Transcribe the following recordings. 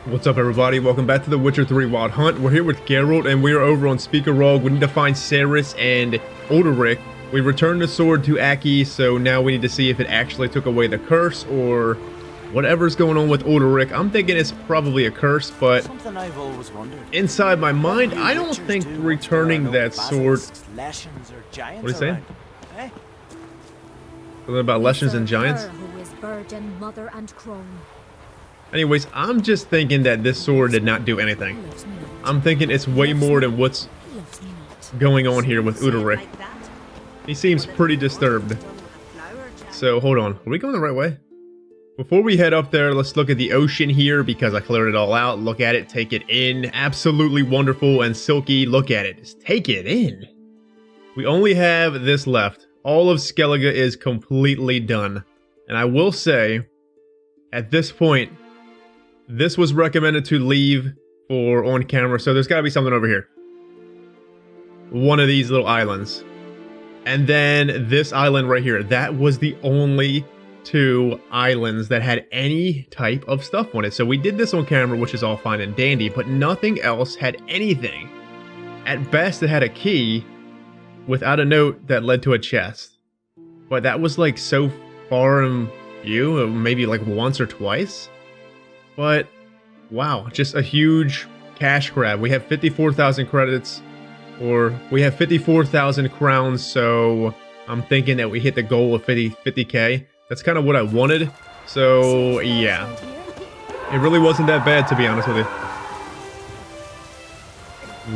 What's up, everybody? Welcome back to the Witcher 3 Wild Hunt. We're here with Geralt, and we are over on Speaker Rogue. We need to find Cerys and Udalryk. We returned the sword to Aki, so now we need to see if it actually took away the curse, or whatever's going on with Udalryk. I'm thinking it's probably a curse, but something I've always wondered. Inside my mind, I don't think returning that sword... What are you saying? Eh? Something about Leshens and Giants? Who is virgin, mother, and crone. Anyways, I'm just thinking that this sword did not do anything. I'm thinking it's way more than what's going on here with Udalryk. He seems pretty disturbed. So, hold on. Are we going the right way? Before we head up there, let's look at the ocean here because I cleared it all out. Look at it. Take it in. Absolutely wonderful and silky. Look at it. Just take it in. We only have this left. All of Skellige is completely done. And I will say, at this point, this was recommended to leave for on camera, so there's got to be something over here. One of these little islands. And then this island right here. That was the only two islands that had any type of stuff on it. So we did this on camera, which is all fine and dandy, but nothing else had anything. At best, it had a key without a note that led to a chest. But that was like so far in view, maybe like once or twice. But, wow, just a huge cash grab. We have 54,000 credits, or we have 54,000 crowns, so I'm thinking that we hit the goal of 50k. That's kind of what I wanted, so yeah. It really wasn't that bad, to be honest with you.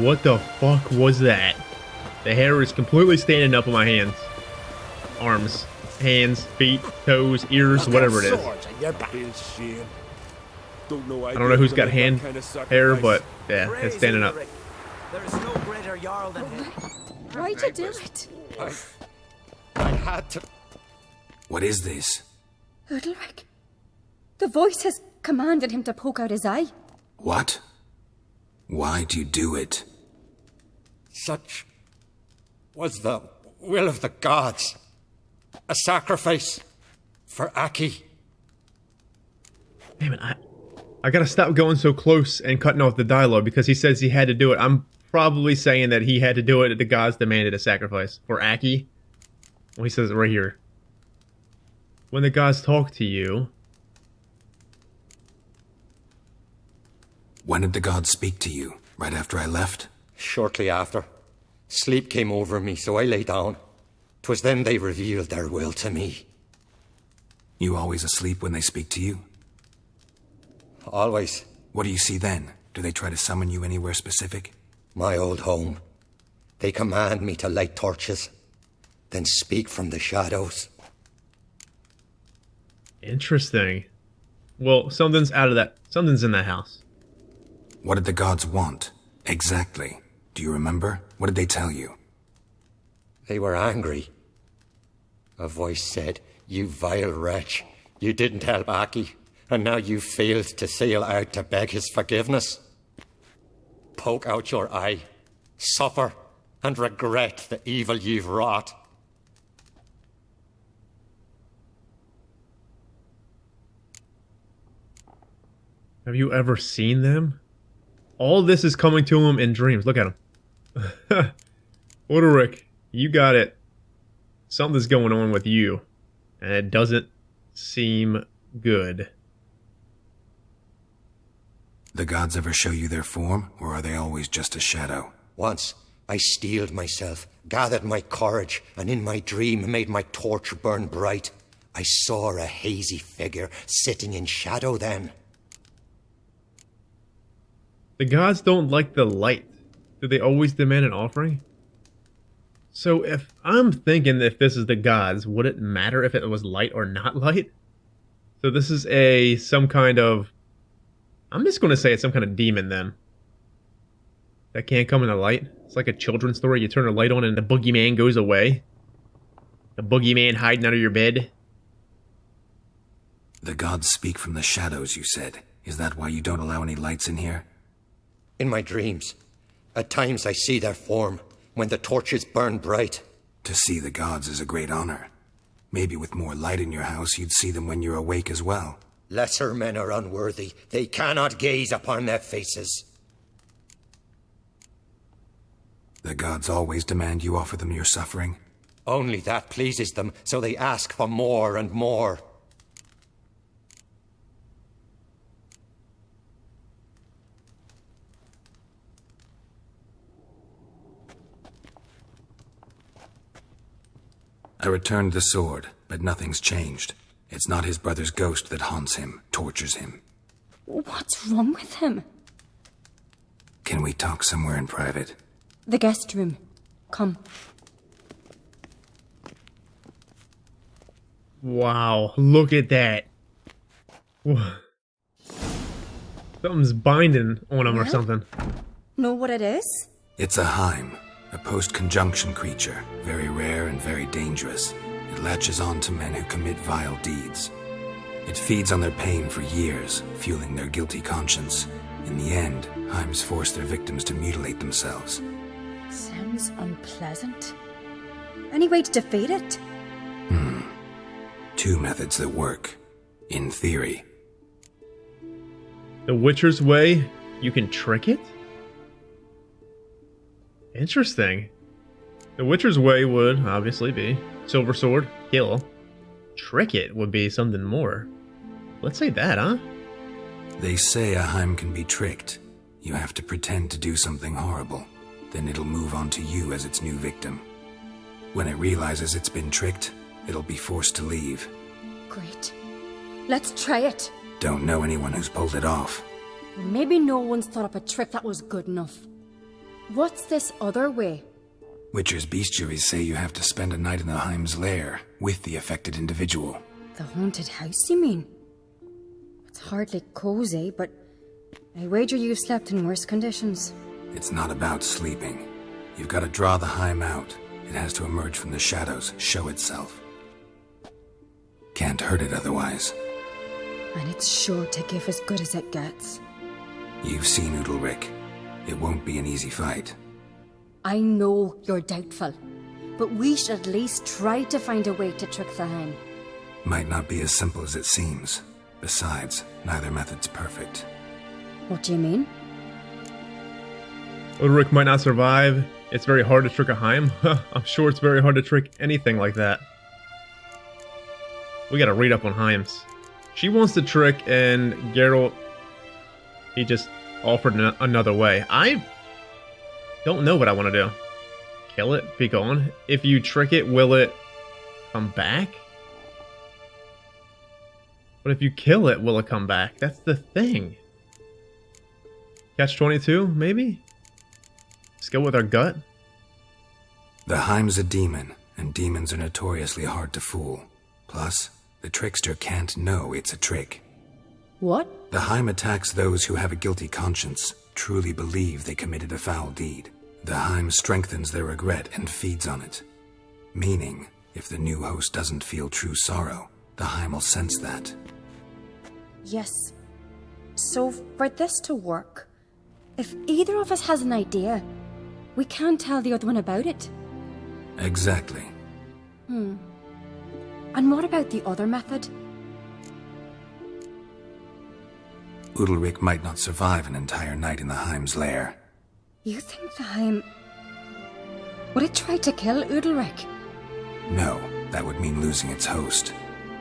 What the fuck was that? The hair is completely standing up on my hands. Arms, hands, feet, toes, ears, whatever it is. I don't know who's got hand hair, but yeah, it's standing up. There is no greater Jarl than him. Why'd you do it? I had to. What is this? Udalryk. The voice has commanded him to poke out his eye. What? Why do you do it? Such was the will of the gods. A sacrifice for Aki. Damn it, I gotta stop going so close and cutting off the dialogue because he says he had to do it. I'm probably saying that he had to do it. The gods demanded a sacrifice for Aki. Well, he says it right here. When the gods talk to you. When did the gods speak to you? Right after I left? Shortly after. Sleep came over me, so I lay down. 'Twas then they revealed their will to me. You always asleep when they speak to you? Always. What do you see then? Do they try to summon you anywhere specific? My old home. They command me to light torches, then speak from the shadows. Interesting. Well, something's out of that. Something's in that house. What did the gods want? Exactly. Do you remember? What did they tell you? They were angry. A voice said, "You vile wretch, you didn't help Aki, and now you failed to sail out to beg his forgiveness. Poke out your eye, suffer, and regret the evil you've wrought." Have you ever seen them? All this is coming to him in dreams. Look at him. Udalryk, you got it. Something's going on with you, and it doesn't seem good. The gods ever show you their form, or are they always just a shadow? Once, I steeled myself, gathered my courage, and in my dream made my torch burn bright. I saw a hazy figure sitting in shadow then. The gods don't like the light. Do they always demand an offering? So if I'm thinking if this is the gods, would it matter if it was light or not light? So this is some kind of... I'm just going to say it's some kind of demon then. That can't come in the light. It's like a children's story. You turn the light on and the boogeyman goes away. The boogeyman hiding under your bed. The gods speak from the shadows, you said. Is that why you don't allow any lights in here? In my dreams, at times I see their form, when the torches burn bright. To see the gods is a great honor. Maybe with more light in your house, you'd see them when you're awake as well. Lesser men are unworthy. They cannot gaze upon their faces. The gods always demand you offer them your suffering? Only that pleases them, so they ask for more and more. I returned the sword, but nothing's changed. It's not his brother's ghost that haunts him, tortures him. What's wrong with him? Can we talk somewhere in private? The guest room. Come. Wow, look at that. Something's binding on him or something. Know what it is? It's a Heim, a post-conjunction creature, very rare and very dangerous. It latches on to men who commit vile deeds. It feeds on their pain for years, fueling their guilty conscience. In the end, Heims force their victims to mutilate themselves. Sounds unpleasant. Any way to defeat it? Two methods that work. In theory. The Witcher's way, you can trick it? Interesting. The Witcher's way would obviously be silver sword, kill. Trick it would be something more. Let's say that, huh? They say a Heim can be tricked. You have to pretend to do something horrible. Then it'll move on to you as its new victim. When it realizes it's been tricked, it'll be forced to leave. Great. Let's try it. Don't know anyone who's pulled it off. Maybe no one's thought up a trick that was good enough. What's this other way? Witcher's bestiaries say you have to spend a night in the Heim's lair with the affected individual. The haunted house, you mean? It's hardly cozy, but I wager you've slept in worse conditions. It's not about sleeping. You've got to draw the Heim out. It has to emerge from the shadows, show itself. Can't hurt it otherwise. And it's sure to give as good as it gets. You've seen Udalryk. It won't be an easy fight. I know you're doubtful, but we should at least try to find a way to trick the Heim. Might not be as simple as it seems. Besides, neither method's perfect. What do you mean? Udalryk might not survive. It's very hard to trick a Heim. I'm sure it's very hard to trick anything like that. We gotta read up on Heims. She wants to trick, and Geralt, he just offered another way. I don't know what I want to do. Kill it? Be gone? If you trick it, will it come back? But if you kill it, will it come back? That's the thing. Catch-22, maybe? Let's go with our gut. The Heim's a demon, and demons are notoriously hard to fool. Plus, the trickster can't know it's a trick. What? The Heim attacks those who have a guilty conscience, truly believe they committed a foul deed. The Heim strengthens their regret and feeds on it. Meaning, if the new host doesn't feel true sorrow, the Heim will sense that. Yes. So, for this to work, if either of us has an idea, we can't tell the other one about it. Exactly. And what about the other method? Udalryk might not survive an entire night in the Heim's lair. You think the Heim... would it try to kill Udalryk? No, that would mean losing its host.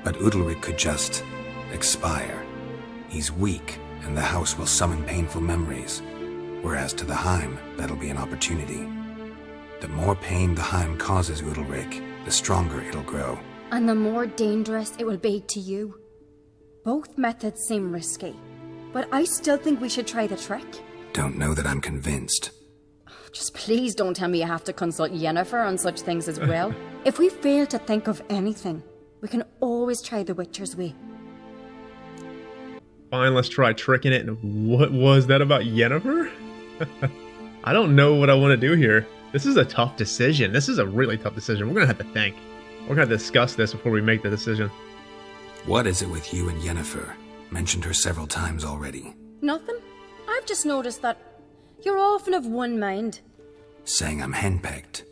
But Udalryk could just expire. He's weak, and the house will summon painful memories. Whereas to the Heim, that'll be an opportunity. The more pain the Heim causes Udalryk, the stronger it'll grow. And the more dangerous it will be to you. Both methods seem risky, but I still think we should try the trick. Don't know that I'm convinced. Just please don't tell me you have to consult Yennefer on such things as well. If we fail to think of anything, we can always try the Witcher's way. Fine, let's try tricking it. What was that about Yennefer? I don't know what I want to do here. This is a tough decision. This is a really tough decision. We're going to have to think. We're going to discuss this before we make the decision. What is it with you and Yennefer? Mentioned her several times already. Nothing. I've just noticed that you're often of one mind. Saying I'm henpecked.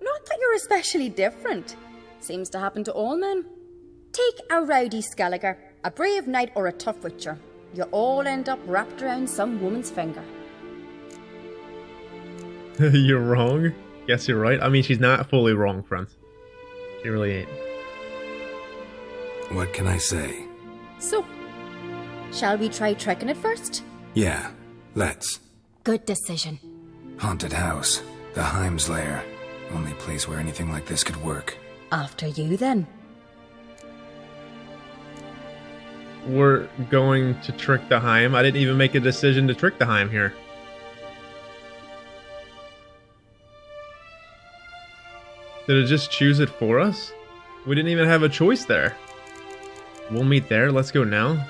Not that you're especially different. Seems to happen to all men. Take a rowdy Skelliger. A brave knight or a tough witcher, you all end up wrapped around some woman's finger. You're wrong. Guess you're right. I mean, she's not fully wrong, friends. She really ain't. What can I say? So, shall we try trekking it first? Yeah, let's. Good decision. Haunted house. The Heim's lair. Only place where anything like this could work. After you, then. We're going to trick the Heim. I didn't even make a decision to trick the Heim here. Did it just choose it for us? We didn't even have a choice there. We'll meet there. Let's go now.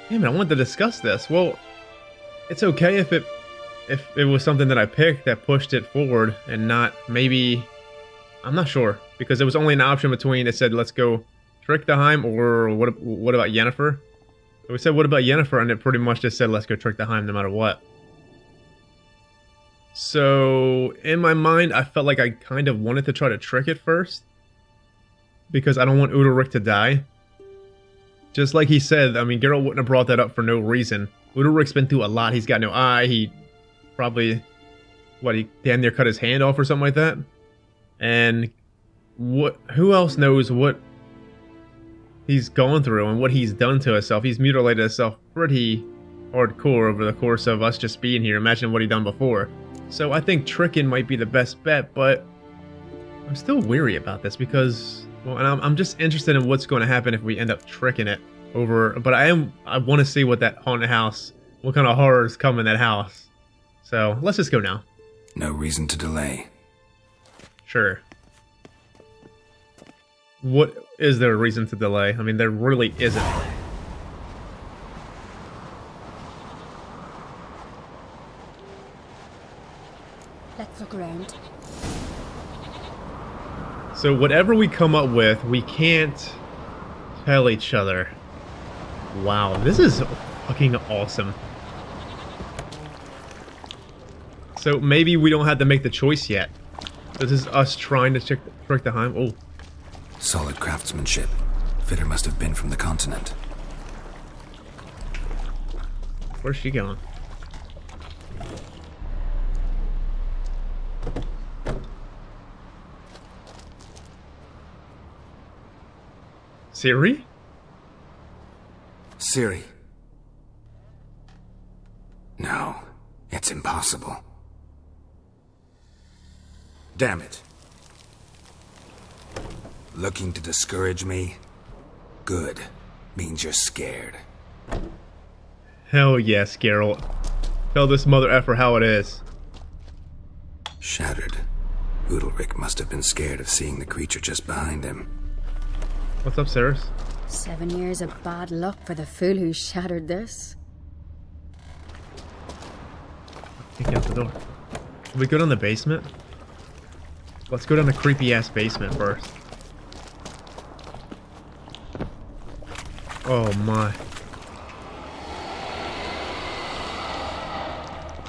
Damn it, I wanted to discuss this. Well, it's okay if it was something that I picked that pushed it forward and not maybe... I'm not sure. Because there was only an option between it said, let's go trick the Heim or what about Yennefer? We said, what about Yennefer? And it pretty much just said, let's go trick the Heim no matter what. So, in my mind, I felt like I kind of wanted to try to trick it first. Because I don't want Udalryk to die. Just like he said, I mean, Geralt wouldn't have brought that up for no reason. Udalryk's been through a lot. He's got no eye. He probably, he damn near cut his hand off or something like that. And who else knows what he's gone through and what he's done to himself. He's mutilated himself pretty hardcore over the course of us just being here. Imagine what he done before. So I think tricking might be the best bet, but I'm still weary about this because, well, and I'm just interested in what's going to happen if we end up tricking it over. But I want to see what that haunted house, what kind of horrors come in that house. So let's just go now. No reason to delay. Sure. What is there a reason to delay? I mean, there really isn't. Let's look around. So whatever we come up with, we can't tell each other. Wow, this is fucking awesome. So maybe we don't have to make the choice yet. This is us trying to trick the Heim. Oh. Solid craftsmanship. Fitter must have been from the continent. Where's she going? Ciri? Ciri. No, it's impossible. Damn it. Looking to discourage me? Good. Means you're scared. Hell yes, Geralt. Tell this mother effer how it is. Shattered. Udalryk must have been scared of seeing the creature just behind him. What's up, Cerys? 7 years of bad luck for the fool who shattered this. Take out the door. Can we go down the basement? Let's go down the creepy ass basement first. Oh my.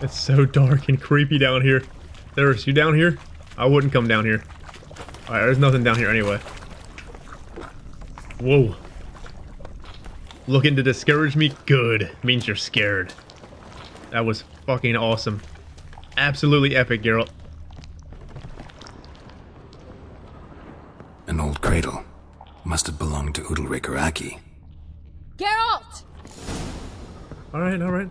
It's so dark and creepy down here. Cerys, you down here? I wouldn't come down here. Alright, there's nothing down here anyway. Whoa. Looking to discourage me? Good. Means you're scared. That was fucking awesome. Absolutely epic, Geralt. An old cradle. Must have belonged to Udalryk or Aki. Geralt! Alright, alright.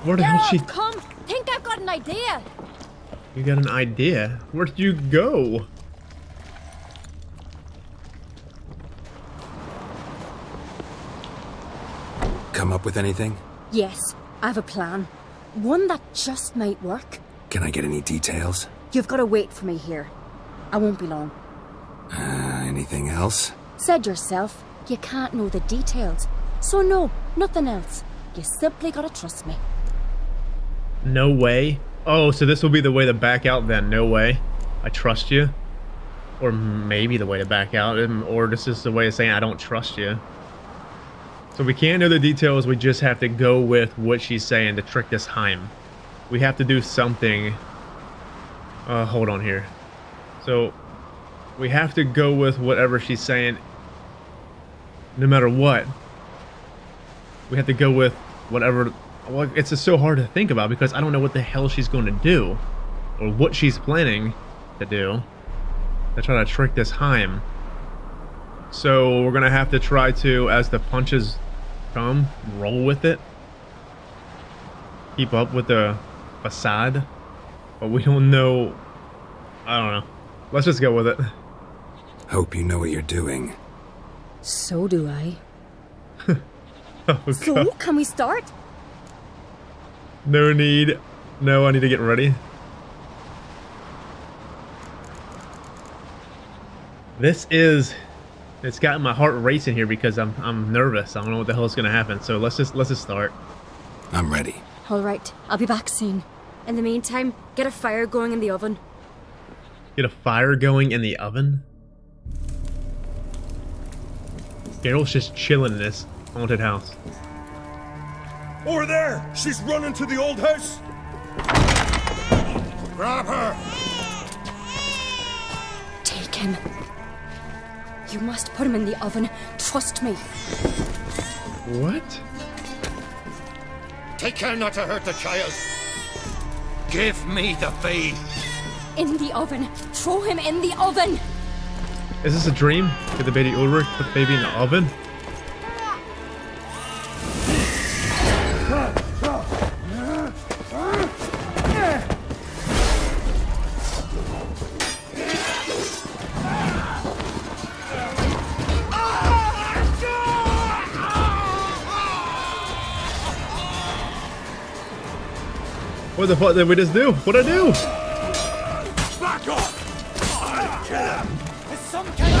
Where the hell she... Come! Think I've got an idea! You got an idea? Where'd you go? Come up with anything? Yes, I have a plan. One that just might work. Can I get any details? You've got to wait for me here. I won't be long. Anything else? Said yourself, you can't know the details. So no, nothing else. You simply gotta trust me. No way. Oh, so this will be the way to back out then. No way. I trust you. Or maybe the way to back out. Or this is the way of saying I don't trust you. So we can't know the details. We just have to go with what she's saying to trick this Heim. We have to do something. Hold on here. So we have to go with whatever she's saying. No matter what, we have to go with whatever. Well, it's just so hard to think about because I don't know what the hell she's going to do or what she's planning to do to try to trick this Heim. So we're gonna have to try to, as the punches come, roll with it. Keep up with the facade. But we don't know. I don't know. Let's just go with it. Hope you know what you're doing. So do I. Oh, So, God. can we start? No need. No, I need to get ready. It's got my heart racing here because I'm nervous. I don't know what the hell is gonna happen. So let's just start. I'm ready. All right, I'll be back soon. In the meantime, get a fire going in the oven. Get a fire going in the oven. Geralt's just chilling in this haunted house. Over there! She's running to the old house! Grab her! Take him. You must put him in the oven. Trust me. What? Take care not to hurt the child. Give me the babe. In the oven. Throw him in the oven. Is this a dream? Did the baby Ulrich put the baby in the oven? What the fuck did we just do? What'd I do? Back off! I'll kill him! It's some kind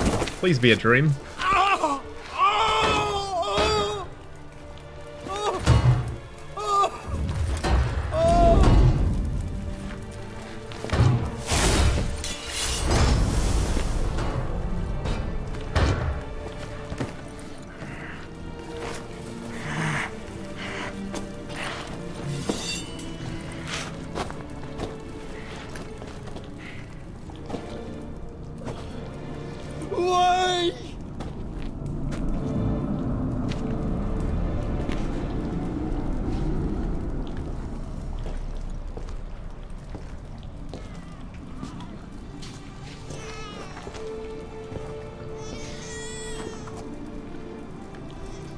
of... Please be a dream. Why?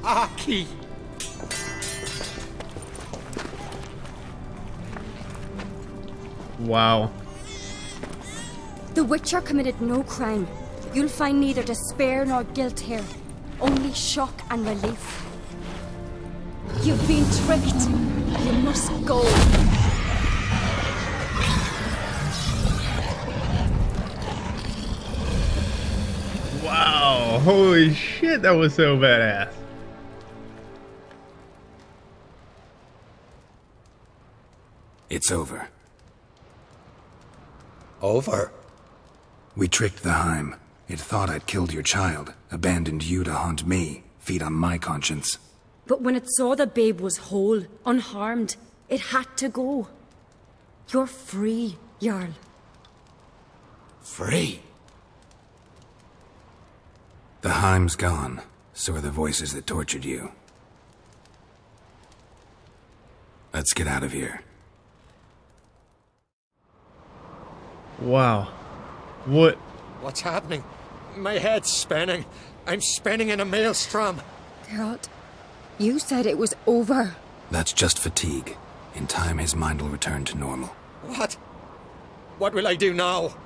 Aki! Wow. The Witcher committed no crime. You'll find neither despair nor guilt here. Only shock and relief. You've been tricked. You must go. Wow. Holy shit, that was so badass. It's over. Over? We tricked the Heim. It thought I'd killed your child, abandoned you to haunt me, feed on my conscience. But when it saw the babe was whole, unharmed, it had to go. You're free, Jarl. Free? The Heim's gone, so are the voices that tortured you. Let's get out of here. Wow. What? What's happening? My head's spinning. I'm spinning in a maelstrom. Geralt, you said it was over. That's just fatigue. In time, his mind will return to normal. What? What will I do now?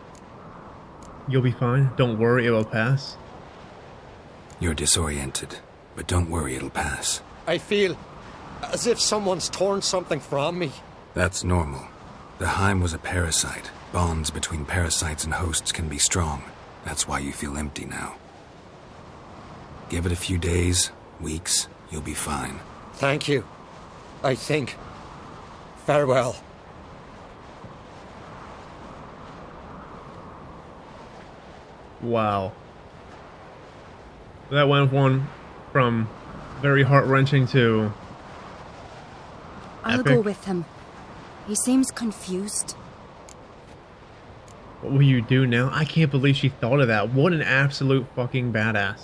You'll be fine. Don't worry, it will pass. You're disoriented, but don't worry, it'll pass. I feel as if someone's torn something from me. That's normal. The Heim was a parasite. Bonds between parasites and hosts can be strong. That's why you feel empty now. Give it a few days, weeks, you'll be fine. Thank you. I think. Farewell. Wow. That went from very heart-wrenching to I'll epic. go with him. He seems confused. What will you do now? I can't believe she thought of that. What an absolute fucking badass.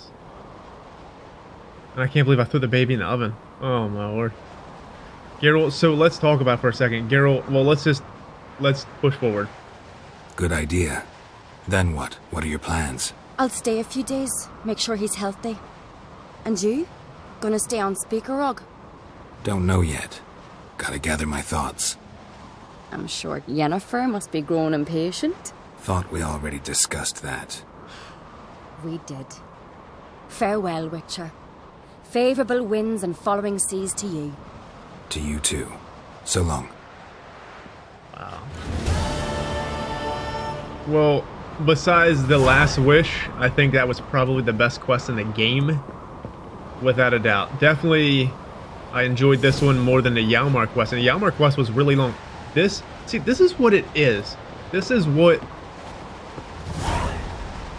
And I can't believe I threw the baby in the oven. Oh my lord. Geralt, so let's talk about it for a second. Geralt, well, let's push forward. Good idea. Then what? What are your plans? I'll stay a few days, make sure he's healthy. And you? Gonna stay on Speaker Rog? Don't know yet. Gotta gather my thoughts. I'm sure Yennefer must be growing impatient. Thought we already discussed that. We did. Farewell, Witcher. Favourable winds and following seas to you. To you too. So long. Wow. Well, besides the last wish, I think that was probably the best quest in the game. Without a doubt. Definitely, I enjoyed this one more than the Hjalmar quest. And the Hjalmar quest was really long. This is what it is. This is what...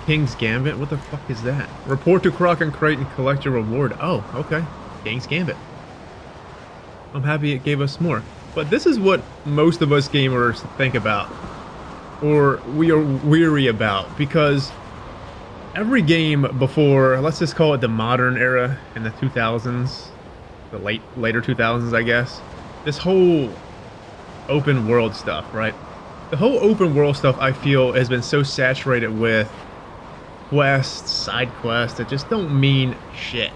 King's Gambit? What the fuck is that? Report to Croc and Craite and collect your reward. Oh, okay. King's Gambit. I'm happy it gave us more. But this is what most of us gamers think about. Or we are weary about. Because every game before, let's just call it the modern era in the 2000s. The later 2000s, I guess. This whole open world stuff, right? The whole open world stuff, I feel, has been so saturated with quests, side quests that just don't mean shit.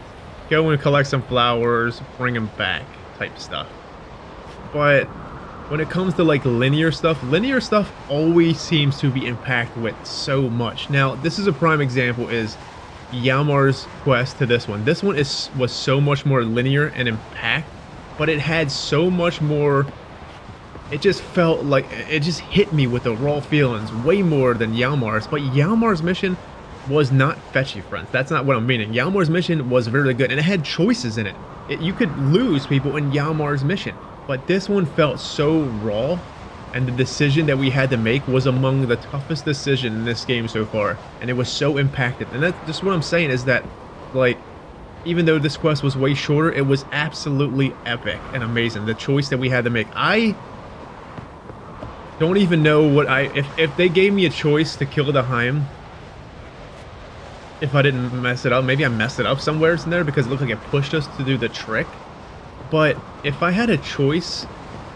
Go and collect some flowers, bring them back type stuff. But when it comes to like linear stuff always seems to be impacted with so much. Now, this is a prime example is Hjalmar's quest to this one. This one was so much more linear and impact, but it had so much more. It just felt like it just hit me with the raw feelings way more than Hjalmar's. But Hjalmar's mission was not fetchy, friends. That's not what I'm meaning. Hjalmar's mission was very good, and it had choices in it. You could lose people in Hjalmar's mission, but this one felt so raw, and the decision that we had to make was among the toughest decisions in this game so far, and it was so impacted. And that's just what I'm saying is that, like, even though this quest was way shorter, it was absolutely epic and amazing. The choice that we had to make. I don't even know what if they gave me a choice to kill the Heim, if I didn't mess it up. Maybe I messed it up somewhere in there because it looked like it pushed us to do the trick. But if I had a choice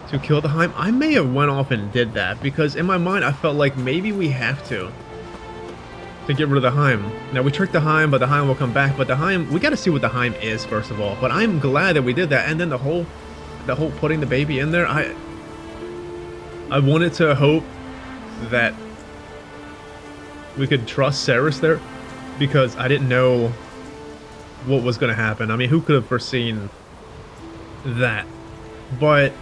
to kill the Heim, I may have went off and did that, because in my mind I felt like maybe we have to get rid of the Heim. Now, we tricked the Heim, but the Heim will come back. But the Heim, we got to see what the Heim is first of all. But I'm glad that we did that. And then the whole putting the baby in there, I wanted to hope that we could trust Cerys there, because I didn't know what was going to happen. I mean, who could have foreseen that? But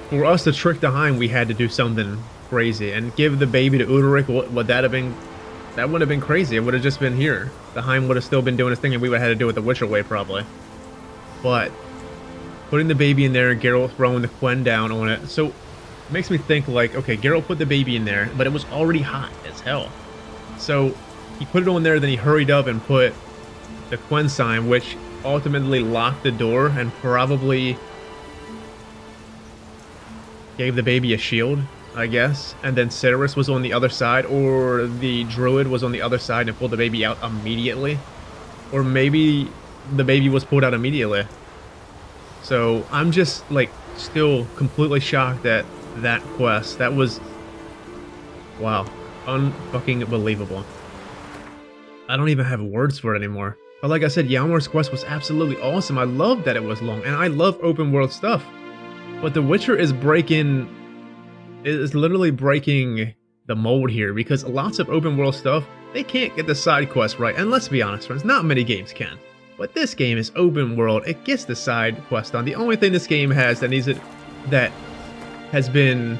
for us to trick the Heim, we had to do something crazy and give the baby to Udalryk. Would that have been? That would have been crazy. It would have just been here. The Heim would have still been doing his thing, and we would have had to do it the Witcher way probably. But putting the baby in there, Geralt throwing the Quen down on it, so it makes me think like, okay, Geralt put the baby in there, but it was already hot as hell. So he put it on there, then he hurried up and put the Quen sign, which ultimately locked the door and probably gave the baby a shield, I guess. And then Cerys was on the other side, or the druid was on the other side and pulled the baby out immediately. Or maybe the baby was pulled out immediately. So I'm just like still completely shocked at that quest. That was, wow, unfucking believable. I don't even have words for it anymore. But like I said, Hjalmar's quest was absolutely awesome. I love that it was long, and I love open world stuff. But The Witcher is literally breaking the mold here, because lots of open world stuff, they can't get the side quests right. And let's be honest, friends, not many games can. But this game is open world. It gets the side quest done. The only thing this game has that that has been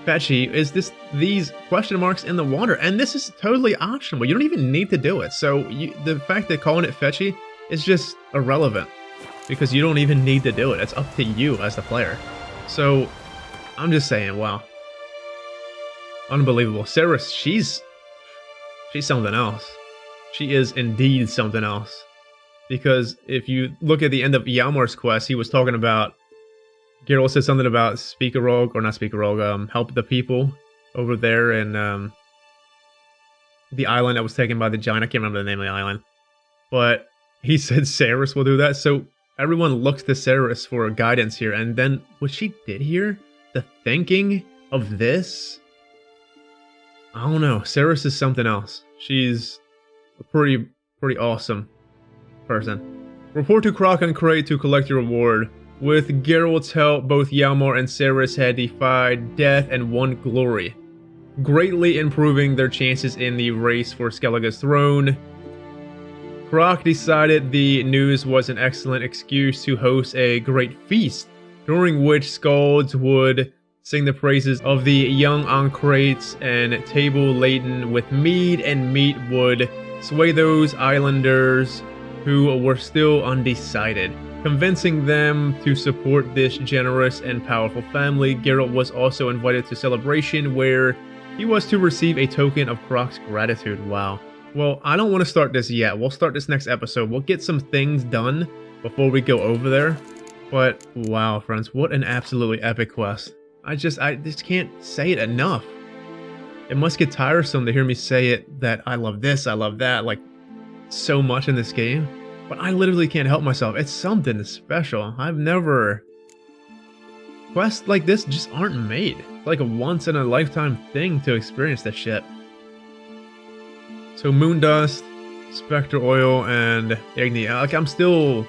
fetchy is these question marks in the water, and this is totally optional. You don't even need to do it. So the fact that calling it fetchy is just irrelevant, because you don't even need to do it. It's up to you as the player. So I'm just saying, wow, unbelievable. Cerys, she's something else. She is indeed something else, because if you look at the end of Hjalmar's quest, he was talking about Geralt said something about Speakerog, or not Speakerog, help the people over there in the island that was taken by the giant. I can't remember the name of the island. But he said Cerys will do that. So everyone looks to Cerys for guidance here. And then what she did here, the thinking of this, I don't know. Cerys is something else. She's a pretty awesome person. Report to Croc and Craite to collect your reward. With Geralt's help, both Hjalmar and Cerys had defied death and won glory, greatly improving their chances in the race for Skellige's throne. Croc decided the news was an excellent excuse to host a great feast, during which skalds would sing the praises of the young Craite, and table laden with mead and meat would sway those islanders who were still undecided, convincing them to support this generous and powerful family. Geralt was also invited to celebration where he was to receive a token of Croc's gratitude. Wow. Well, I don't want to start this yet. We'll start this next episode. We'll get some things done before we go over there. But wow, friends, what an absolutely epic quest. I just can't say it enough. It must get tiresome to hear me say it, that I love this, I love that, like so much in this game. But I literally can't help myself. It's something special. I've never... Quests like this just aren't made. It's like a once in a lifetime thing to experience this shit. So moon dust, spectre oil, and Igni. Like, I'm still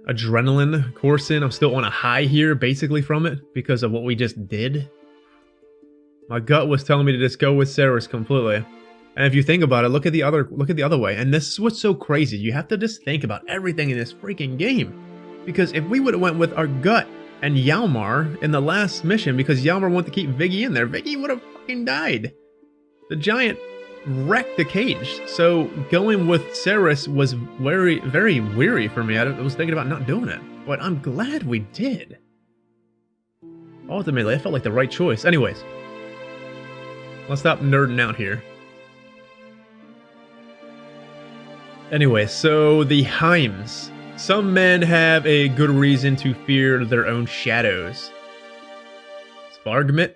adrenaline coursing. I'm still on a high here, basically, from it because of what we just did. My gut was telling me to just go with Cerys completely. And if you think about it, look at the other way. And this is what's so crazy. You have to just think about everything in this freaking game. Because if we would have went with our gut and Hjalmar in the last mission, because Hjalmar wanted to keep Viggy in there, Viggy would have fucking died. The giant wrecked the cage. So going with Cerys was very, very weary for me. I was thinking about not doing it. But I'm glad we did. Ultimately, I felt like the right choice. Anyways, let's stop nerding out here. Anyway, so the Heims. Some men have a good reason to fear their own shadows. Svargmit.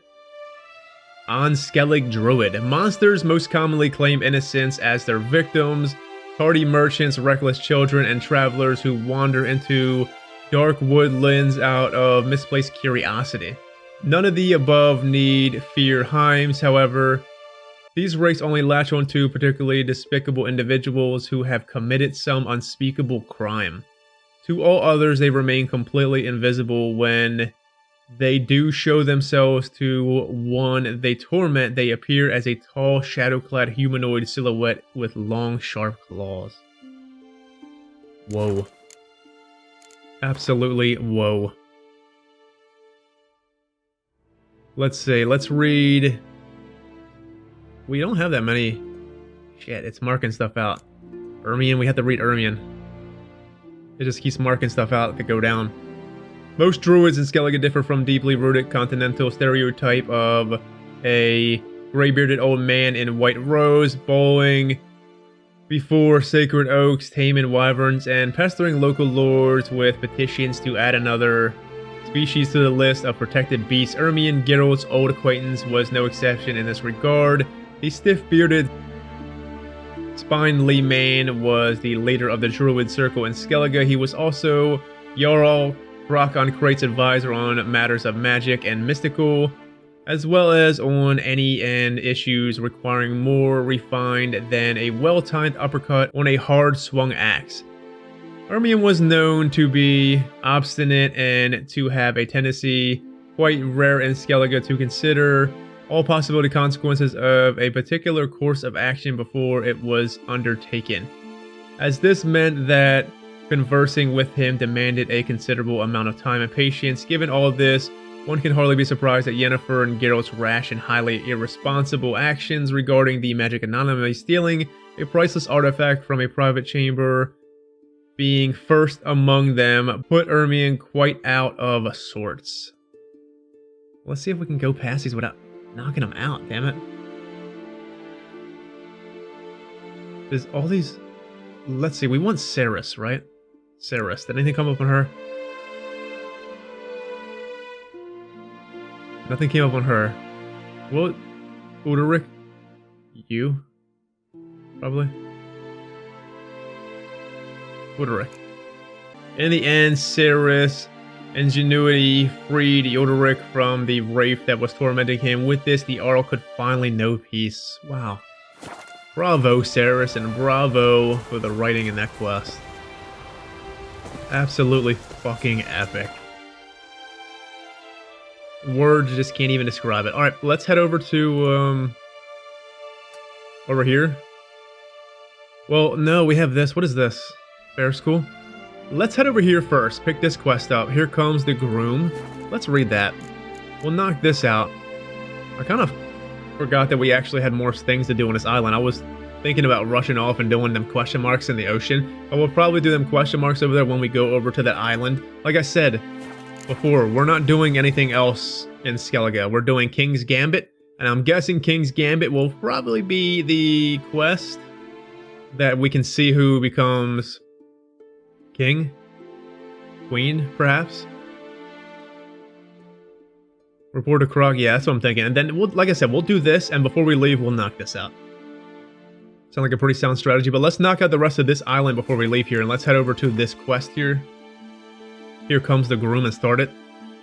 Unskellig druid. Monsters most commonly claim innocence as their victims. Hardy merchants, reckless children, and travelers who wander into dark woodlands out of misplaced curiosity. None of the above need fear Heims, however. These rakes only latch onto particularly despicable individuals who have committed some unspeakable crime. To all others, they remain completely invisible. When they do show themselves to one they torment, they appear as a tall, shadow-clad humanoid silhouette with long, sharp claws. Whoa. Absolutely whoa. Let's see, let's read... We don't have that many. Shit, it's marking stuff out. Ermion, we have to read Ermion. It just keeps marking stuff out to go down. Most druids in Skellige differ from deeply rooted continental stereotype of a gray-bearded old man in white robes, bowling before sacred oaks, taming wyverns, and pestering local lords with petitions to add another species to the list of protected beasts. Ermion, Geralt's old acquaintance, was no exception in this regard. The stiff-bearded, spindly man was the leader of the druid circle in Skellige. He was also Jarl Udalryk, Craite's advisor on matters of magic and mystical, as well as on any and issues requiring more refined than a well-timed uppercut on a hard-swung axe. Ermion was known to be obstinate and to have a tendency, quite rare in Skellige, to consider all possible consequences of a particular course of action before it was undertaken, as this meant that conversing with him demanded a considerable amount of time and patience. Given all of this, one can hardly be surprised at Yennefer and Geralt's rash and highly irresponsible actions regarding the magic anomaly, stealing a priceless artifact from a private chamber. Being first among them put Ermion quite out of sorts. Let's see if we can go past these without knocking them out, damn it. There's all these... Let's see, we want Cerys, right? Cerys. Did anything come up on her? Nothing came up on her. What? Udalryk? You? Probably. Udalryk. In the end, Cerys' ingenuity freed Udalryk from the wraith that was tormenting him. With this, the Jarl could finally know peace. Wow. Bravo, Cerys, and bravo for the writing in that quest. Absolutely fucking epic. Words just can't even describe it. Alright, let's head over to, over here. Well, no, we have this. What is this? Fair school? Let's head over here first. Pick this quest up. Here comes the groom. Let's read that. We'll knock this out. I kind of forgot that we actually had more things to do on this island. I was thinking about rushing off and doing them question marks in the ocean. But we'll probably do them question marks over there when we go over to that island. Like I said before, we're not doing anything else in Skellige. We're doing King's Gambit, and I'm guessing King's Gambit will probably be the quest that we can see who becomes king, queen, perhaps. Report to Krog, yeah, that's what I'm thinking. And then, like I said, we'll do this, and before we leave, we'll knock this out. Sound like a pretty sound strategy, but let's knock out the rest of this island before we leave here, and let's head over to this quest here. Here comes the groom and start it.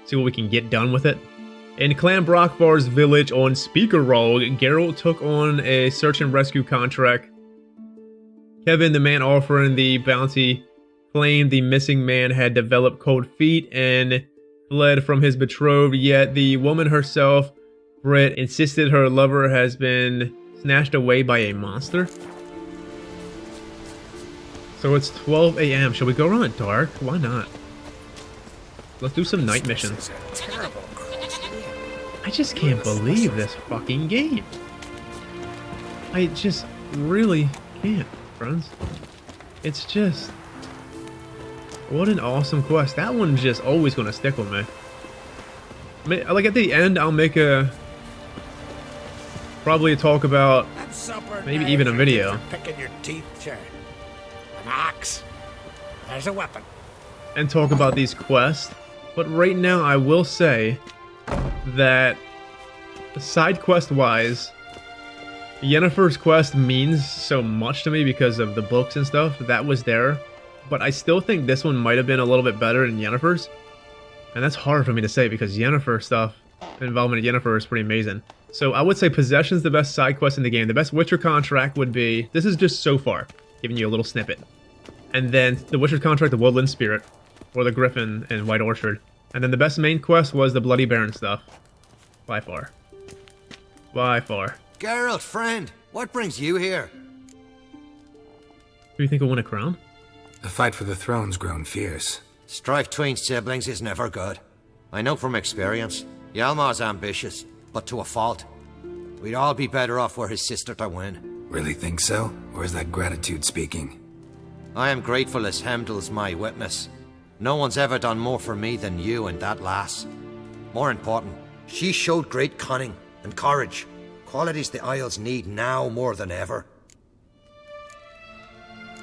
See what we can get done with it. In Clan Brockvar's village on Speaker Road, Geralt took on a search and rescue contract. Kevin, the man offering the bounty, claimed the missing man had developed cold feet and fled from his betrothed, yet the woman herself, Britt, insisted her lover has been snatched away by a monster. So it's 12 a.m. Shall we go around the dark? Why not? Let's do some night missions. I just can't believe this fucking game. I just really can't, friends. It's just... what an awesome quest. That one's just always going to stick with me. Like at the end, I'll make probably a talk about, maybe even a video. Picking your teeth, sure. An axe. There's a weapon. And talk about these quests. But right now, I will say that side quest wise, Yennefer's quest means so much to me because of the books and stuff that was there. But I still think this one might have been a little bit better than Yennefer's. And that's hard for me to say because Yennefer stuff, involvement in Yennefer is pretty amazing. So I would say Possession's the best side quest in the game. The best Witcher contract would be, this is just so far, giving you a little snippet. And then the Witcher contract, the Woodland Spirit, or the Griffin in White Orchard. And then the best main quest was the Bloody Baron stuff. By far. By far. Geralt, friend, what brings you here? Do you think we'll win a crown? The fight for the throne's grown fierce. Strife between siblings is never good. I know from experience. Hjalmar's ambitious, but to a fault. We'd all be better off were his sister to win. Really think so? Or is that gratitude speaking? I am grateful as Hemdall's my witness. No one's ever done more for me than you and that lass. More important, she showed great cunning and courage. Qualities the Isles need now more than ever.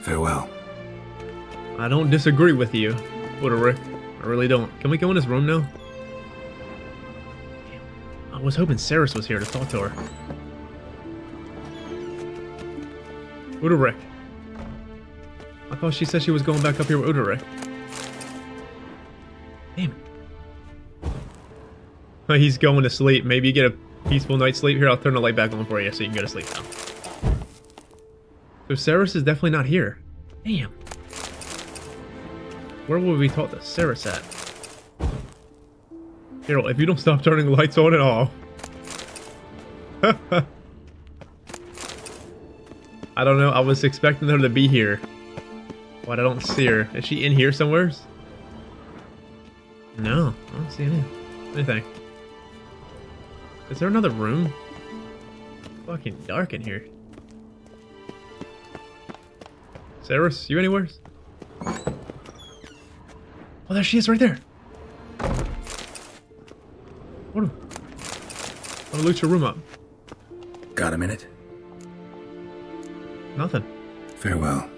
Farewell. I don't disagree with you, Udalryk. I really don't. Can we go in his room now? I was hoping Cerys was here to talk to her. Udalryk. I thought she said she was going back up here with Udalryk. Damn. He's going to sleep. Maybe you get a peaceful night's sleep. Here, I'll turn the light back on for you so you can go to sleep now. So Cerys is definitely not here. Damn. Where will we taught the Cerys at? Geralt, if you don't stop turning the lights on and off. I don't know. I was expecting her to be here. But I don't see her. Is she in here somewhere? No, I don't see anything. Is there another room? Fucking dark in here. Cerys, you anywhere? Oh, there she is right there. What? I'll loot your room up. Got a minute? Nothing. Farewell.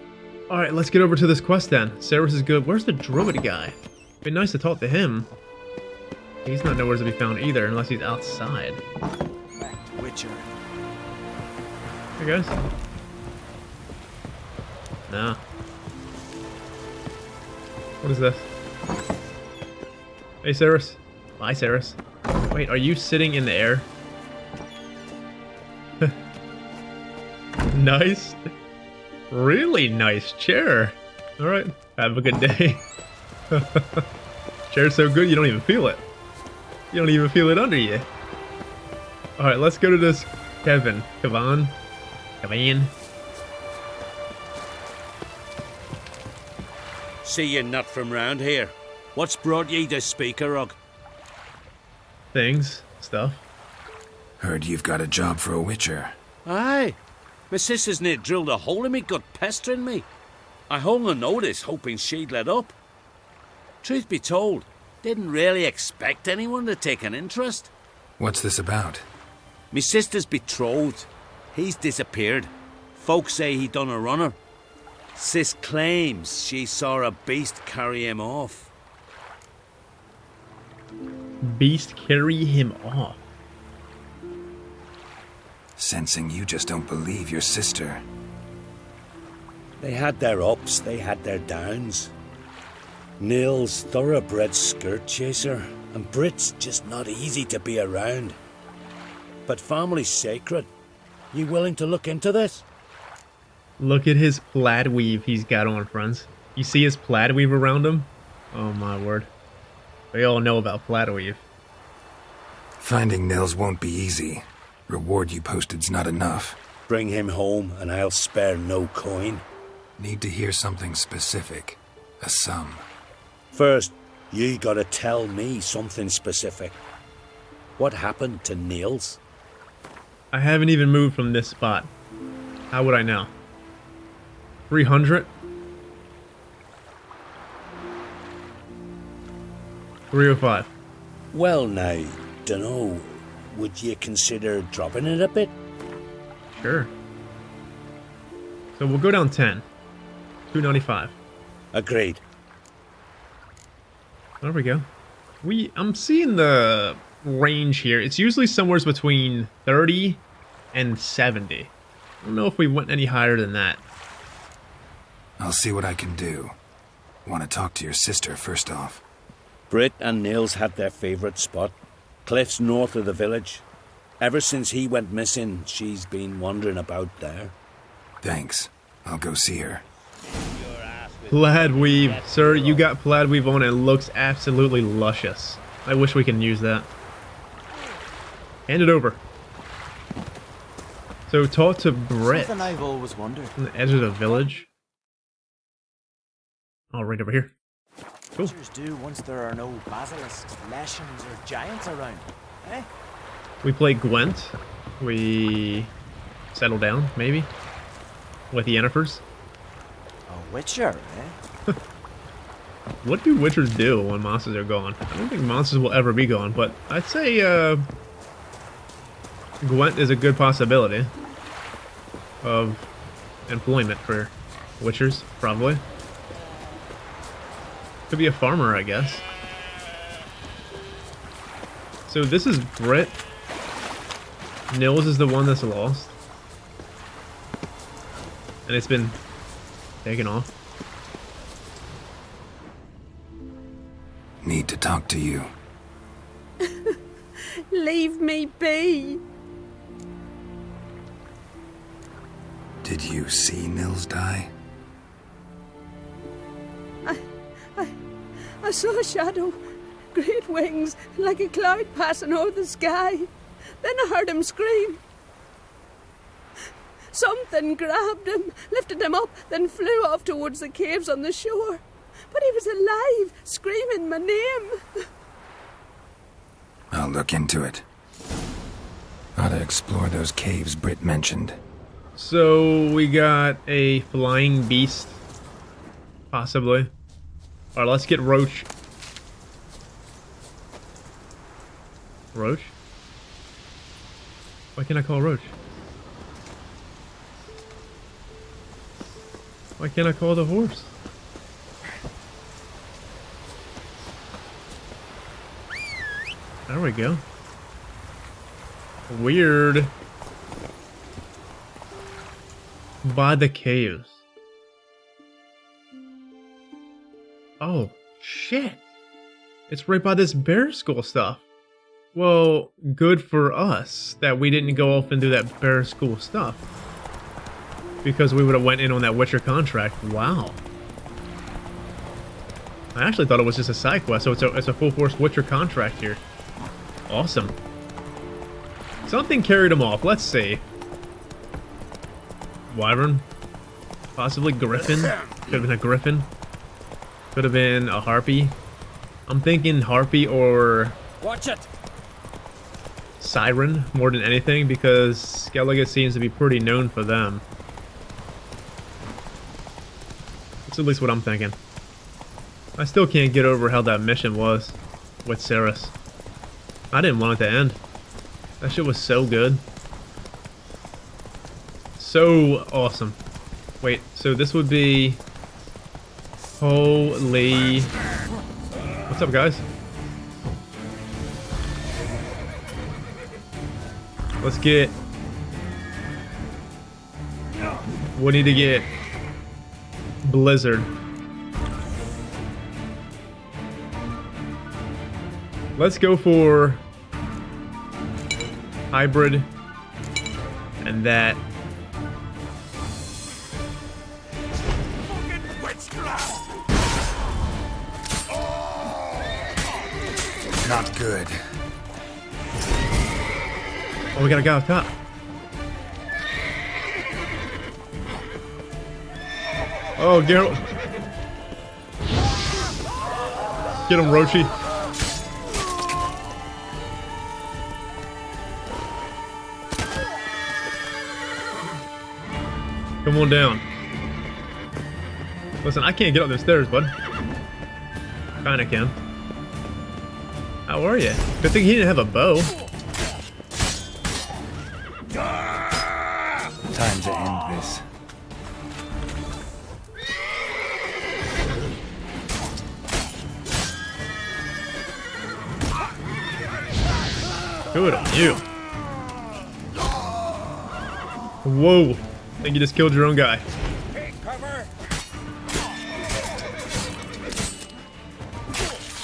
Alright, let's get over to this quest then. Cerys is good. Where's the druid guy? Be nice to talk to him. He's not nowhere to be found either, unless he's outside. Witcher. I guess. Nah. What is this? Hey, Cerys. Bye, Cerys. Wait, are you sitting in the air? Nice. Really nice chair. Alright, have a good day. Chair's so good you don't even feel it. You don't even feel it under you. Alright, let's go to this Kavan. See you not from round here. What's brought ye to Speaker Rug? Things, stuff. Heard you've got a job for a Witcher. Aye. My sister's near drilled a hole in me, gut pestering me. I hung a notice, hoping she'd let up. Truth be told, didn't really expect anyone to take an interest. What's this about? Me sister's betrothed. He's disappeared. Folks say he done a runner. Sis claims she saw a beast carry him off. Beast carry him off. Sensing you just don't believe your sister. They had their ups, they had their downs. Neil's thoroughbred skirt chaser, and Brit's just not easy to be around. But family's sacred. You willing to look into this? Look at his plaid weave he's got on, friends. You see his plaid weave around him? Oh my word. We all know about plaid weave. Finding Nils won't be easy. Reward you posted's not enough. Bring him home and I'll spare no coin. Need to hear something specific. A sum. First, you gotta tell me something specific. What happened to Niels? I haven't even moved from this spot. How would I know? 300? 305. Well now, dunno. Would you consider dropping it a bit? Sure. So we'll go down 10. 295. Agreed. There we go. I'm seeing the range here. It's usually somewhere between 30 and 70. I don't know if we went any higher than that. I'll see what I can do. Want to talk to your sister first off. Brit and Niels had their favourite spot. Cliffs north of the village. Ever since he went missing, she's been wandering about there. Thanks. I'll go see her. Plaid weave. Sir, you got plaid weave on and it looks absolutely luscious. I wish we can use that. Hand it over. So talk to Brit Something I've always wondered. on the edge of the village. Oh, right over here. Cool. Witchers do once there are no basilisks, leshens, or giants around. Eh? We play Gwent. We settle down, maybe, with the Yennifers. A witcher, eh? What do witchers do when monsters are gone? I don't think monsters will ever be gone, but I'd say Gwent is a good possibility of employment for witchers, probably. Could be a farmer, I guess. So this is Brit. Nils is the one that's lost. And it's been taken off. Need to talk to you. Leave me be. Did you see Nils die? I saw a shadow, great wings, like a cloud passing over the sky. Then I heard him scream. Something grabbed him, lifted him up, then flew off towards the caves on the shore. But he was alive, screaming my name. I'll look into it. Ought to explore those caves Britt mentioned. So we got a flying beast, possibly. Alright, let's get Roach. Roach? Why can't I call Roach? Why can't I call the horse? There we go. Weird. By the caves. Oh, shit. It's right by this bear skull stuff. Well, good for us that we didn't go off and do that bear skull stuff. Because we would have went in on that Witcher contract. Wow. I actually thought it was just a side quest, so it's a full force Witcher contract here. Awesome. Something carried him off. Let's see. Wyvern. Possibly Griffin. Could have been a Griffin. Could have been a Harpy. I'm thinking Harpy or... Watch it! Siren more than anything, because Skellige seems to be pretty known for them. That's at least what I'm thinking. I still can't get over how that mission was with Cerys. I didn't want it to end. That shit was so good. So awesome. Wait, so this would be... Holy... What's up, guys? Let's get... We need to get... Blizzard. Let's go for... Hybrid. And that. Not good. Oh, we got a guy up top. Oh, Geralt. Get him, Roshi. Come on down. Listen, I can't get up the stairs, bud. Kinda can. How are you? Good thing he didn't have a bow. Time to end this. Good on you. Whoa. I think you just killed your own guy. Take cover!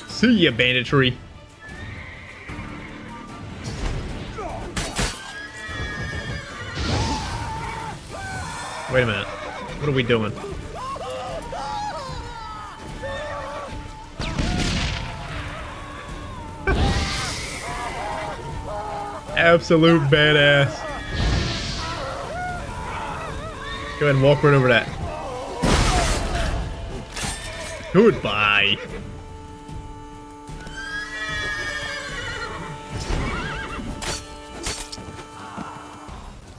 See ya, banditry. Wait a minute. What are we doing? Absolute badass. Go ahead and walk right over that. Goodbye.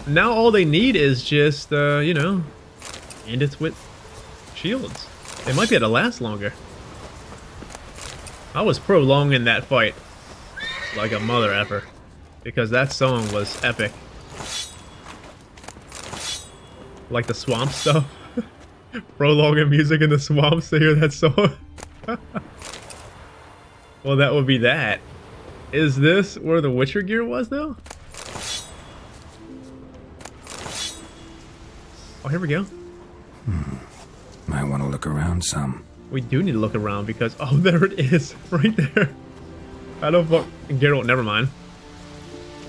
Now all they need is just, you know, bandits with shields. They might be able to last longer. I was prolonging that fight like a mother effer, because that song was epic. Like the swamp stuff. Prolonging music in the swamps to hear that song. Well, that would be that. Is this where the Witcher gear was, though? Oh, here we go. Might want to look around some. We do need to look around because... Oh, there it is. Right there. I don't fuck... Geralt, never mind.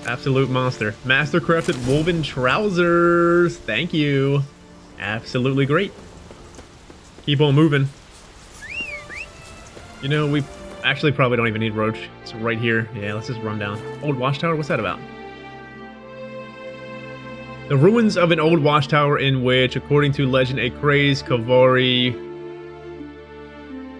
Absolute monster. Mastercrafted woven trousers. Thank you. Absolutely great. Keep on moving. You know, we actually probably don't even need Roach. It's right here. Yeah, let's just run down. Old Watchtower? What's that about? The ruins of an old watchtower in which, according to legend, a crazed Kavari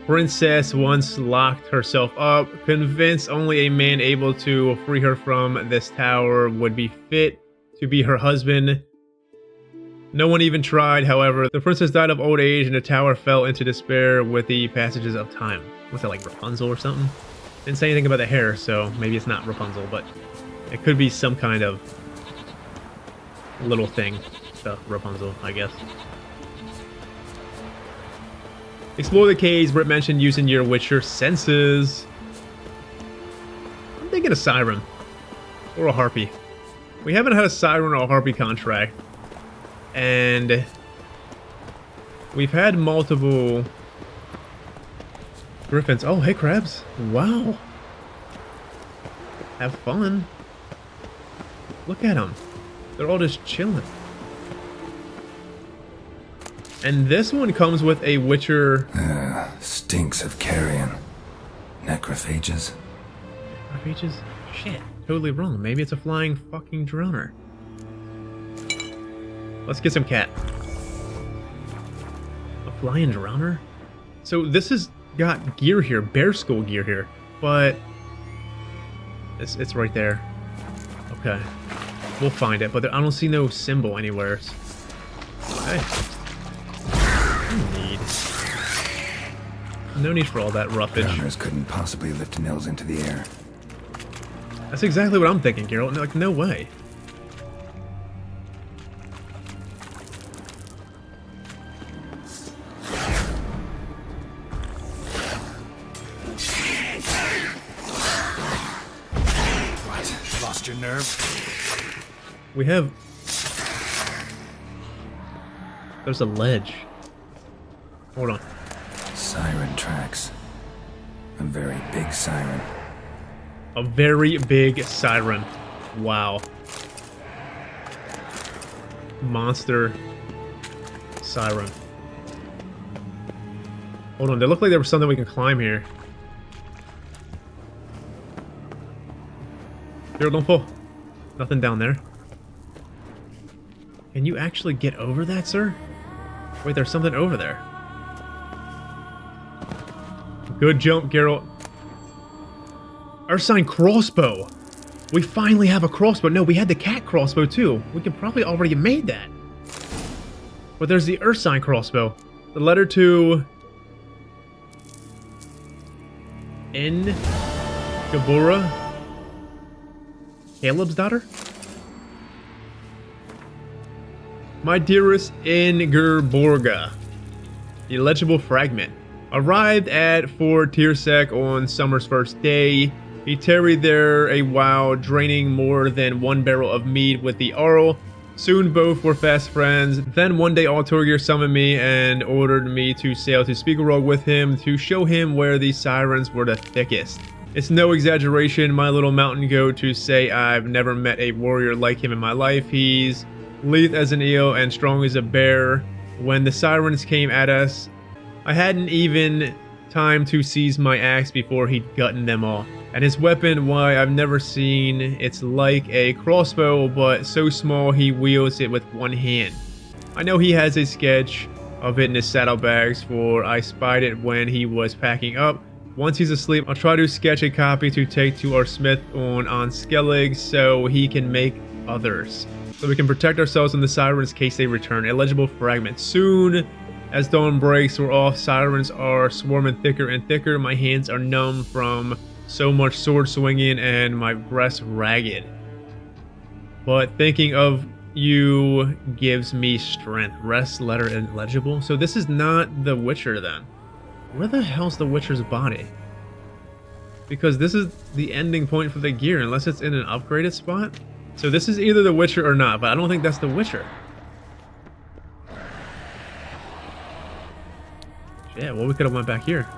princess once locked herself up, convinced only a man able to free her from this tower would be fit to be her husband. No one even tried, however. The princess died of old age and the tower fell into despair with the passages of time. What's that, like Rapunzel or something? Didn't say anything about the hair, so maybe it's not Rapunzel, but it could be some kind of little thing. Stuff, Rapunzel, I guess. Explore the caves. Britt mentioned using your Witcher senses. I'm thinking get a siren. Or a harpy. We haven't had a siren or a harpy contract. And we've had multiple griffins. Oh, hey, crabs. Wow. Have fun. Look at them. They're all just chilling. And this one comes with a Witcher. Stinks of carrion. Necrophages. Necrophages? Shit. Totally wrong. Maybe it's a flying fucking droner. Let's get some cat. A flying droner? So this has got gear here. Bear skull gear here. But it's right there. Okay. We'll find it. But I don't see no symbol anywhere. Okay. No need for all that roughage. Drowners couldn't possibly lift Nils into the air. That's exactly what I'm thinking, Geralt. Like, no way. What? Lost your nerve? We have... There's a ledge. Hold on. Siren tracks. A very big siren. A very big siren. Wow. Monster siren. Hold on, they look like there was something we can climb here. Here, don't fall. Nothing down there. Can you actually get over that, sir? Wait, there's something over there. Good jump, Geralt. Ursine crossbow. We finally have a crossbow. No, we had the cat crossbow too. We could probably already have made that. But there's the Ursine crossbow. The letter to... Gabora? Caleb's daughter? My dearest Ingerborga. The illegible fragment. Arrived at Fort Tirsek on summer's first day. He tarried there a while, draining more than one barrel of mead with the Arl. Soon both were fast friends. Then one day Altorgir summoned me and ordered me to sail to Spiegelrog with him to show him where the sirens were the thickest. It's no exaggeration, my little mountain goat, to say I've never met a warrior like him in my life. He's lithe as an eel and strong as a bear. When the sirens came at us, I hadn't even time to seize my axe before he'd gotten them all. And his weapon, why, I've never seen. It's like a crossbow, but so small he wields it with one hand. I know he has a sketch of it in his saddlebags, for I spied it when he was packing up. Once he's asleep, I'll try to sketch a copy to take to our smith on Skellig so he can make others. So we can protect ourselves in the sirens case they return. Illegible fragment. Soon as dawn breaks, we're off. Sirens are swarming thicker and thicker. My hands are numb from so much sword swinging and my breast ragged. But thinking of you gives me strength. Rest letter illegible. So this is not the Witcher then. Where the hell's the Witcher's body? Because this is the ending point for the gear, unless it's in an upgraded spot. So this is either the Witcher or not, but I don't think that's the Witcher. Yeah, well, we could have went back here.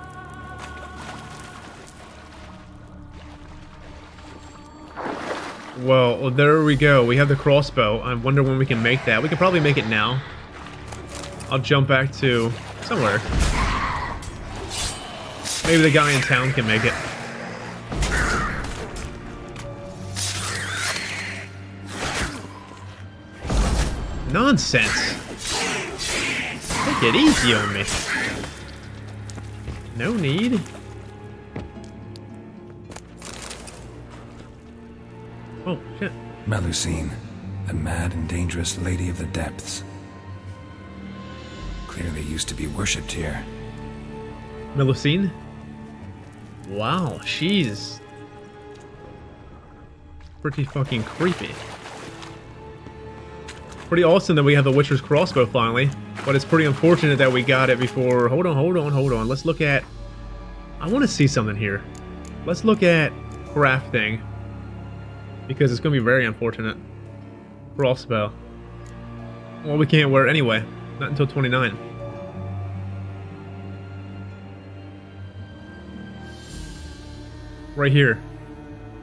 Well, there we go. We have the crossbow. I wonder when we can make that. We can probably make it now. I'll jump back to somewhere. Maybe the guy in town can make it. Nonsense. Take it easy on me. No need. Oh, shit. Melusine, the mad and dangerous lady of the depths. Clearly used to be worshipped here. Melusine? Wow, she's pretty fucking creepy. Pretty awesome that we have the Witcher's crossbow finally, but it's pretty unfortunate that we got it before. Hold on. Let's look at... I want to see something here. Let's look at crafting. because it's going to be very unfortunate. Frost spell. Well, we can't wear it anyway. Not until 29. Right here.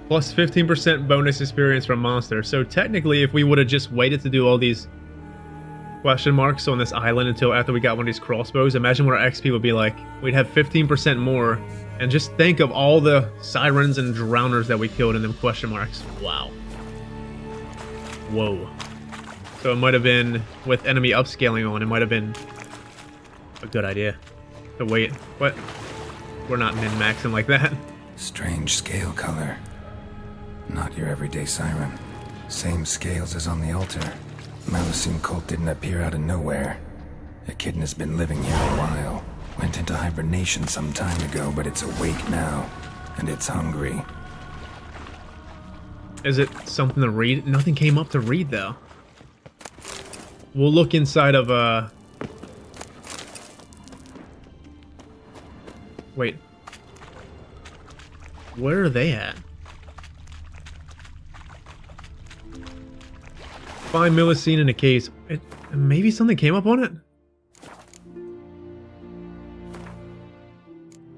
Plus 15% bonus experience from monsters. So technically, if we would have just waited to do all these question marks on this island until after we got one of these crossbows, imagine what our XP would be like. We'd have 15% more. And just think of all the sirens and drowners that we killed in them question marks. Wow. Whoa. So it might have been, with enemy upscaling on, it might have been a good idea to wait. What? We're not min-maxing like that. Strange scale color. Not your everyday siren. Same scales as on the altar. Melusine cult didn't appear out of nowhere. Echidna has been living here a while. Went into hibernation some time ago, but it's awake now. And it's hungry. Is it something to read? Nothing came up to read, though. We'll look inside of, Wait. Where are they at? Find Melusine in a case. Maybe something came up on it?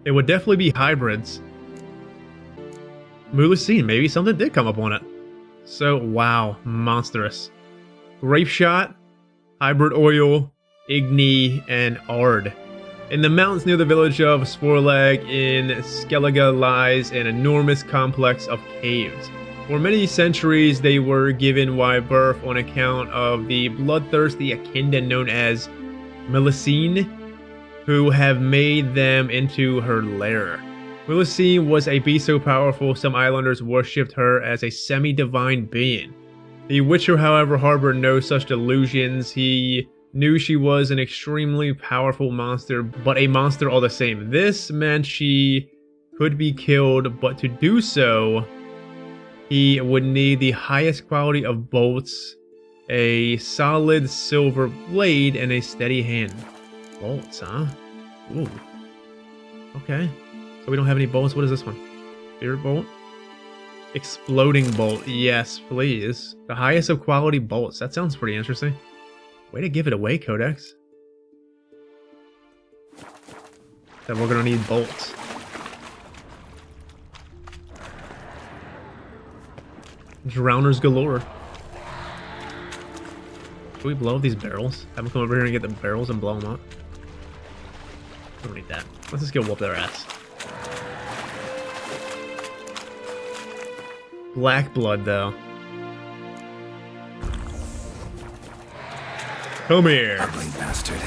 It would definitely be hybrids. Melusine, maybe something did come up on it. So, wow, monstrous. Grape shot, hybrid oil, Igni, and Ard. In the mountains near the village of Sporlag in Skellige lies an enormous complex of caves. For many centuries, they were given wide birth on account of the bloodthirsty Echidna known as Melusine, who have made them into her lair. Melusine was a beast so powerful some islanders worshipped her as a semi-divine being. The Witcher, however, harbored no such delusions. He knew she was an extremely powerful monster, but a monster all the same. This meant she could be killed, but to do so, he would need the highest quality of bolts, a solid silver blade, and a steady hand. Bolts, huh? Ooh. Okay. So we don't have any bolts. What is this one? Spirit bolt? Exploding bolt. Yes, please. The highest of quality bolts. That sounds pretty interesting. Way to give it away, Codex. Then we're gonna need bolts. Drowners galore. Should we blow up these barrels? Have them come over here and get the barrels and blow them up? We don't need that. Let's just go whoop their ass. Black blood, though. Come here. Ugly bastard.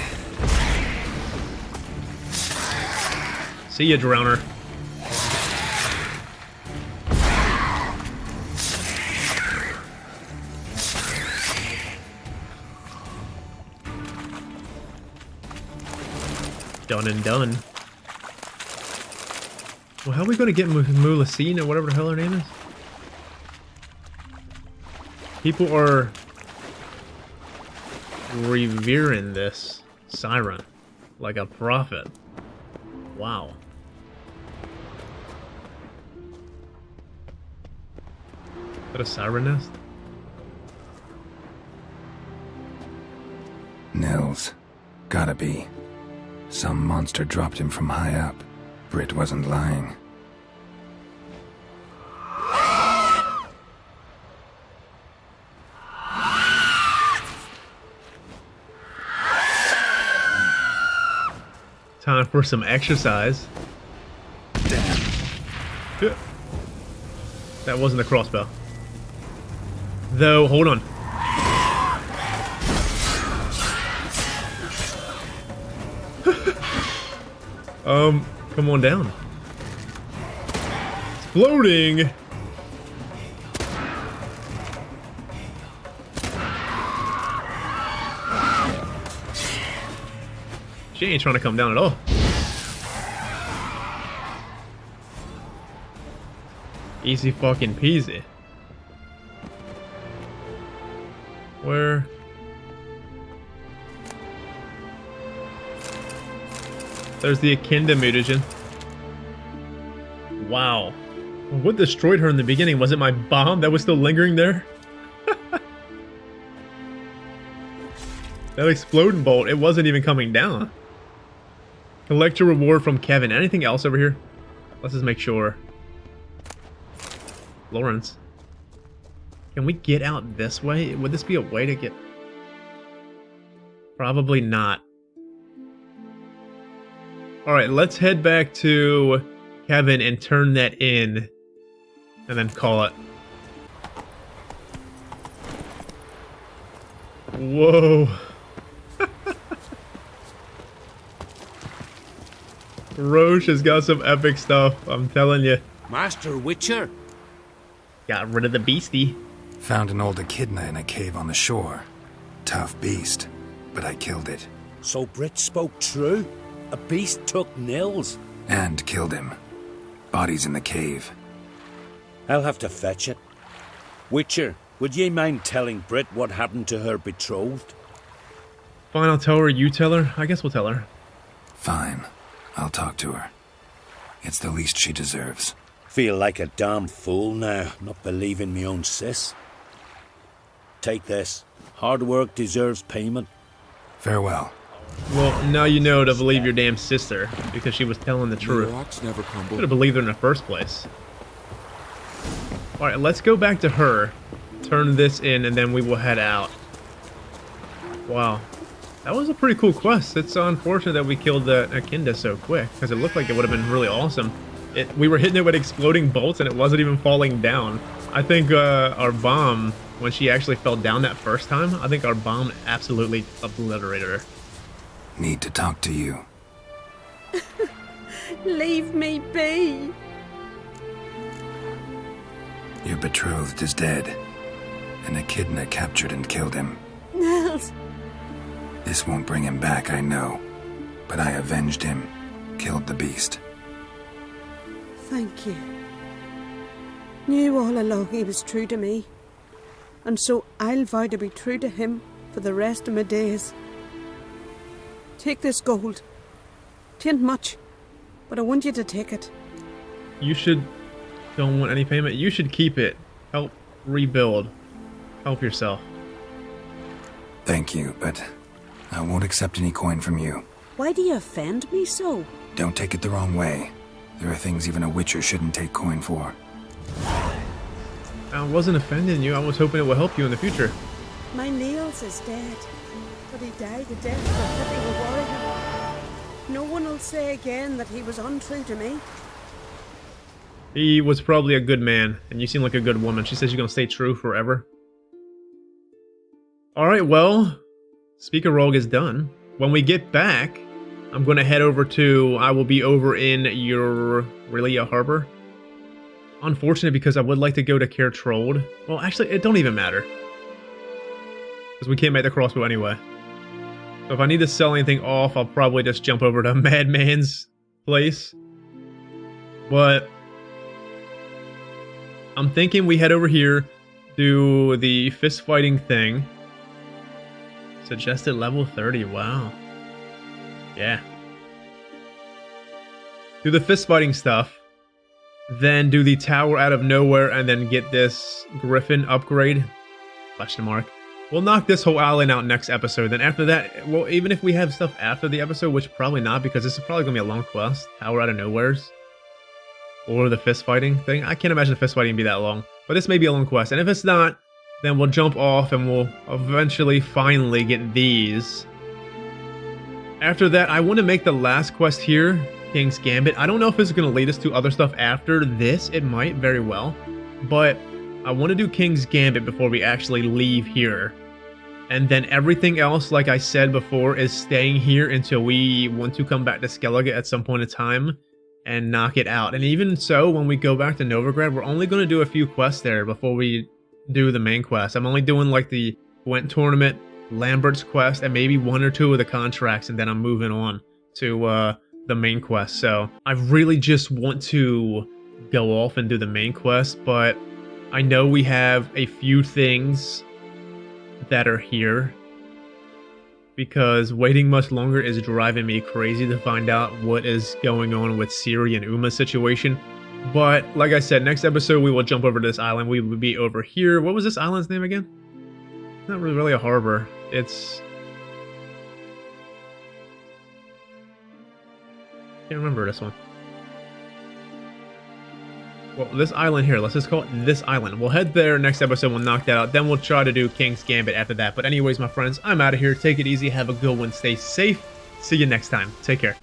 See ya, drowner. Done and done. Well, how are we going to get Melusine or whatever the hell her name is? People are revering this siren like a prophet. Wow. Is that a siren nest? Nils. Gotta be. Some monster dropped him from high up. Brit wasn't lying. Time for some exercise. Damn. That wasn't a crossbow. Though, hold on. Come on down. Exploding! She ain't trying to come down at all. Easy fucking peasy. Where? There's the Echidna mutagen. Wow. What destroyed her in the beginning? Was it my bomb that was still lingering there? That exploding bolt, it wasn't even coming down. Collect your reward from Kevin. Anything else over here? Let's just make sure. Lawrence. Can we get out this way? Would this be a way to get... Probably not. Alright, let's head back to Kevin and turn that in. And then call it. Whoa. Roche has got some epic stuff, I'm telling you. Master Witcher? Got rid of the beastie. Found an old echidna in a cave on the shore. Tough beast, but I killed it. So Brit spoke true? A beast took Nils? And killed him. Body's in the cave. I'll have to fetch it. Witcher, would ye mind telling Brit what happened to her betrothed? Fine, I'll tell her, you tell her? I guess we'll tell her. Fine. I'll talk to her. It's the least she deserves. Feel like a damn fool now, not believing me own sis. Take this. Hard work deserves payment. Farewell. Well, now you know to believe your damn sister, because she was telling the truth. Could have believed her in the first place. Alright, let's go back to her. Turn this in, and then we will head out. Wow. That was a pretty cool quest. It's unfortunate that we killed the echidna so quick, because it looked like it would have been really awesome. We were hitting it with exploding bolts, and it wasn't even falling down. I think our bomb, when she actually fell down that first time, I think our bomb absolutely obliterated her. Need to talk to you. Leave me be. Your betrothed is dead. An echidna captured and killed him. Nils. This won't bring him back, I know. But I avenged him. Killed the beast. Thank you. Knew all along he was true to me. And so I'll vow to be true to him for the rest of my days. Take this gold. 'Tain't much, but I want you to take it. You don't want any payment. You should keep it. Help rebuild. Help yourself. Thank you, but I won't accept any coin from you. Why do you offend me so? Don't take it the wrong way. There are things even a witcher shouldn't take coin for. I wasn't offending you. I was hoping it will help you in the future. My Niels is dead, but he died a death befitting a warrior. No one will say again that he was untrue to me. He was probably a good man, and you seem like a good woman. She says you're going to stay true forever. Alright, well, Speaker Rogue is done. When we get back, I'm going to head over to... I will be over in your Rivia Harbor. Unfortunate, because I would like to go to Caer Trold. Well, actually, it don't even matter. Because we can't make the crossbow anyway. So if I need to sell anything off, I'll probably just jump over to Madman's place. But I'm thinking we head over here, do the fist fighting thing. Suggested level 30, wow. Yeah. Do the fist fighting stuff. Then do the tower out of nowhere and then get this griffin upgrade. Question mark. We'll knock this whole island out next episode. Then after that, well, even if we have stuff after the episode, which probably not, because this is probably going to be a long quest. Tower out of nowheres. Or the fist fighting thing. I can't imagine the fist fighting be that long. But this may be a long quest. And if it's not, then we'll jump off and we'll eventually finally get these. After that, I want to make the last quest here, King's Gambit. I don't know if it's going to lead us to other stuff after this. It might, very well. But I want to do King's Gambit before we actually leave here. And then everything else, like I said before, is staying here until we want to come back to Skellige at some point in time and knock it out. And even so, when we go back to Novigrad, we're only going to do a few quests there before we do the main quest. I'm only doing like the Gwent tournament, Lambert's quest, and maybe one or two of the contracts, and then I'm moving on to the main quest. So I really just want to go off and do the main quest, but I know we have a few things that are here, because waiting much longer is driving me crazy to find out what is going on with Ciri and Uma's situation. But like I said, next episode we will jump over to this island. We will be over here. What was this island's name again? It's not really a harbor. It's... can't remember this one. Well, this island here, let's just call it this island. We'll head there next episode, we'll knock that out. Then we'll try to do King's Gambit after that. But anyways, my friends, I'm out of here. Take it easy, have a good one, stay safe. See you next time. Take care.